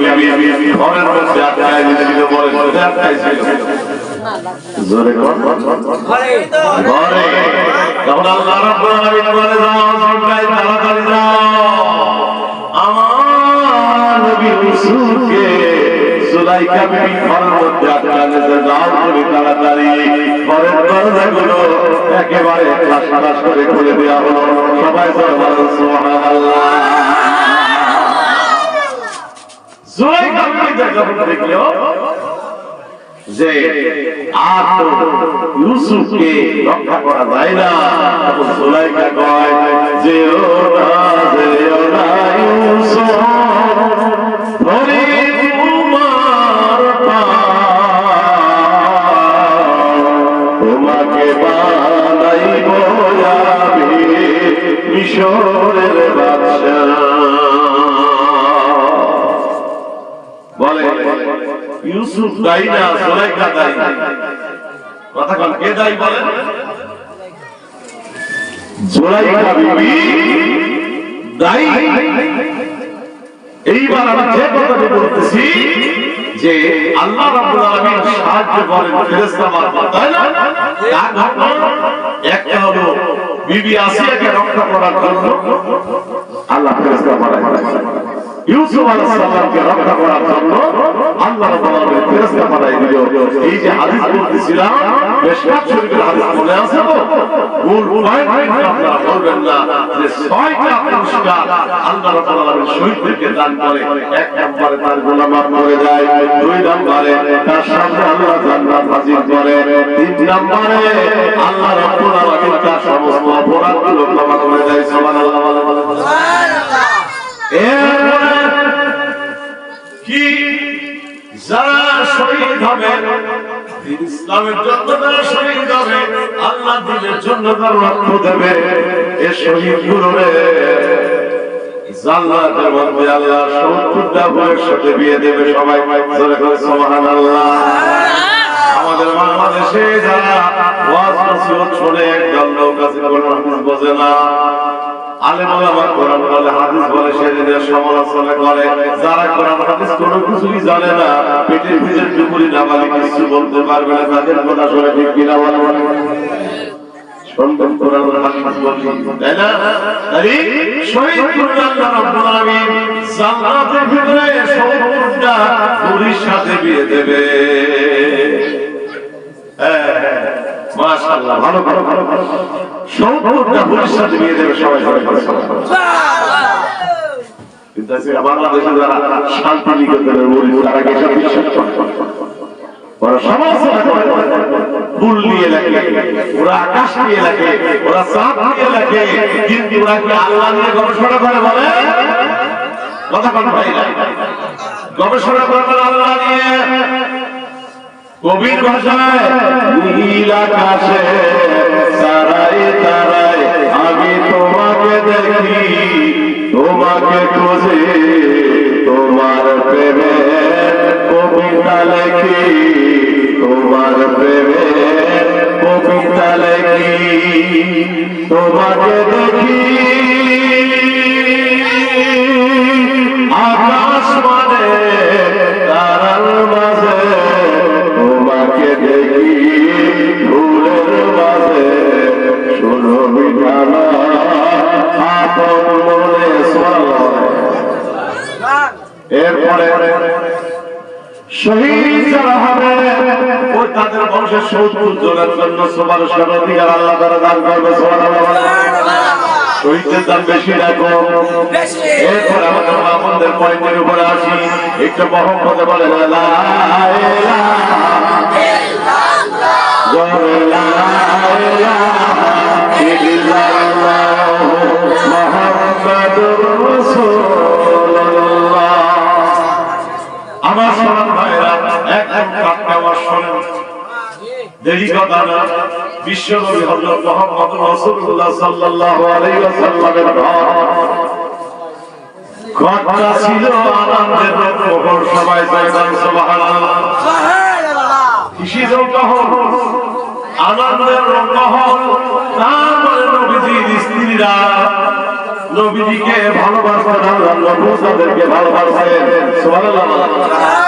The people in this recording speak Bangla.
বিবি ঘরের মধ্যে আটকায় দিয়েছিল, বলে আটকাইছিল জোরে ঘরে। তখন আল্লাহ রাব্বুল আলামিন বলে, যাও জিবরাইল তাড়াতাড়ি যাও, আমার নবী ইউসুফকে সুলাইখা বিবি ঘরের মধ্যে আটকায় যাও, তুমি তাড়াতাড়ি ঘরের দরজাগুলো একেবারে ঠাস ঠাস করে খুলে দেওয়া হলো। সবাই বলেন সুবহানাল্লাহ। সুলাইখা বিবি যখন দেখলো যে আর তো ইউসুফকে রক্ষা করা যায় না, তখন সুলাইখা কয়, যেও না ইউসুফ, ধরে তোমার তোমাকে বানাইব আমি মিশরের বাদশা। বলে ইউসুফ দায়ী না, সুলাইখা দায়ী। কথা বল, কে দায়ী বলেন? সুলাইখা বিবি দায়ী। এইবার আমি যে কথাটি বলতেছি যে আল্লাহ রাব্বুল আলামিন সাহায্য করেন ফেরেশতা মারফত, তাই না? একটা হলো বিবি আসিয়াকে রক্ষা করার জন্য আল্লাহ ফেরেশতা পাঠায়, ইউসুফ আলাইহিস সালামকে রক্ষা করার জন্য আল্লাহ রাব্বুল আলামিন ফেরেশতা পাঠায় দিল। এই যে হাদিস বলতেছিলাম, মিশকাত শরীফের হাদিস মনে আছে তো? ভুল পয়েন্ট আপনারা বলবেন না যে 6টা পুরস্কার আল্লাহ রাব্বুল আলামিন শহীদদেরকে দান করে। এক নম্বরে তার গুনাহ মাফ করে দেয়, 2 নম্বরে তার সামনে আল্লাহ জান্নাত হাজির করে, 3 নম্বরে আল্লাহ রাব্বুল আলামিন তার সমস্ত অপরাধগুলো ক্ষমা করে দেয়। সুবহানাল্লাহ সুবহানাল্লাহ। কি যারা শহীদ হবে, ইসলামের জন্য যারা শহীদ হবে, আল্লাহ দ্বীনের জন্য তারা রক্ত দেবে, এ শহীদগুলোরে জান্নাতের মধ্যে আল্লাহ 70টা ফুলের সাথে বিয়ে দেবে। সবাই জোরে করে সুবহানাল্লাহ। আমাদের বাংলাদেশে যারা ওয়াজ নসিহত শুনে একদল লোক আছে কোরআন হাদিস বোঝে না, আলেম ওলামা কোরআন বলে হাদিস বলে সেদিনের সমালোচনা করে, যারা কোরআন হাদিস কোনো কিছুই জানে না, পেটের ভিতর টুকুরি না বলে কিছু বলতে পারবে না, তাদের কথা শুনে ঠিক কিনা বলে শুনবেন কোরআন হাদিস বলছি, তাই না? তাই শহীদ আল্লাহ রাব্বুল আলামিন জান্নাতের ভিতরে 70টা ফুলের সাথে বিয়ে দেবে। মাশাআল্লাহ, ভালো ভালো ভালো 70টা ফুলের সাথে বিয়ে দেবে। সবাই সবাই কিন্তু বাংলাদেশে যারা শান্তি নিকেতনের মুরিদ, তারা এসব বিশ্বাস করে, ওরা সমালোচনা করে, ফুল নিয়ে লেখে, ওরা আকাশ নিয়ে লেখে, ওরা চাঁদ নিয়ে লেখে, কিন্তু ওরা কি আল্লাহ নিয়ে গবেষণা করে? বলে কথা কোন ভাই গবেষণা করে আল্লাহ নিয়ে। কবির ভাষায় নীল আকাশে তারায় তারায় আমি তোমাকে দেখি, তোমাকে খুঁজে তোমার প্রেমের কবিতা লেখি, তোমার প্রেমের কবিতা লেখি, তোমাকে দেখি আকাশ মানে তারার মাঝে, তোমাকে দেখি ফুলের মাঝে, শোনো বিধানা আপন মনে চলো। এরপরে শহীদ যারা হবে ওই তাদের বংশের 70 জনের জন্য সুবহানাল্লাহ অধিকার আল্লাহ তাআলা দান করবে। সুবহানাল্লাহ। শহীদদের দাম বেশি রাখো, বেশি। এরপর আমাদের আমাদের পয়েন্টের উপরে আসি, একটু মহব্বতে বলে লা ইলাহা ইল্লাল্লাহ, লা ইলাহা ইল্লাল্লাহ, মুহাম্মাদুর রাসূলুল্লাহ। আমার সোনার ভাইরা, এক এক কাটকে আমার শোনেন, দেরি কথা না। বিশ্বনবী হযরত মুহাম্মদুর রাসূলুল্লাহ সাল্লাল্লাহু আলাইহি ওয়াসাল্লামের ঘরটা ছিল আনন্দের প্রহর। সবাই বলেন সুবহানাল্লাহ। কিসের প্রহর? আনন্দের প্রহর। তারপরে নবীজির স্ত্রীরা নবীজিকে ভালোবাসবেন, আল্লাহ নবী তাদেরকে ভালোবাসেন। সুবহানাল্লাহ।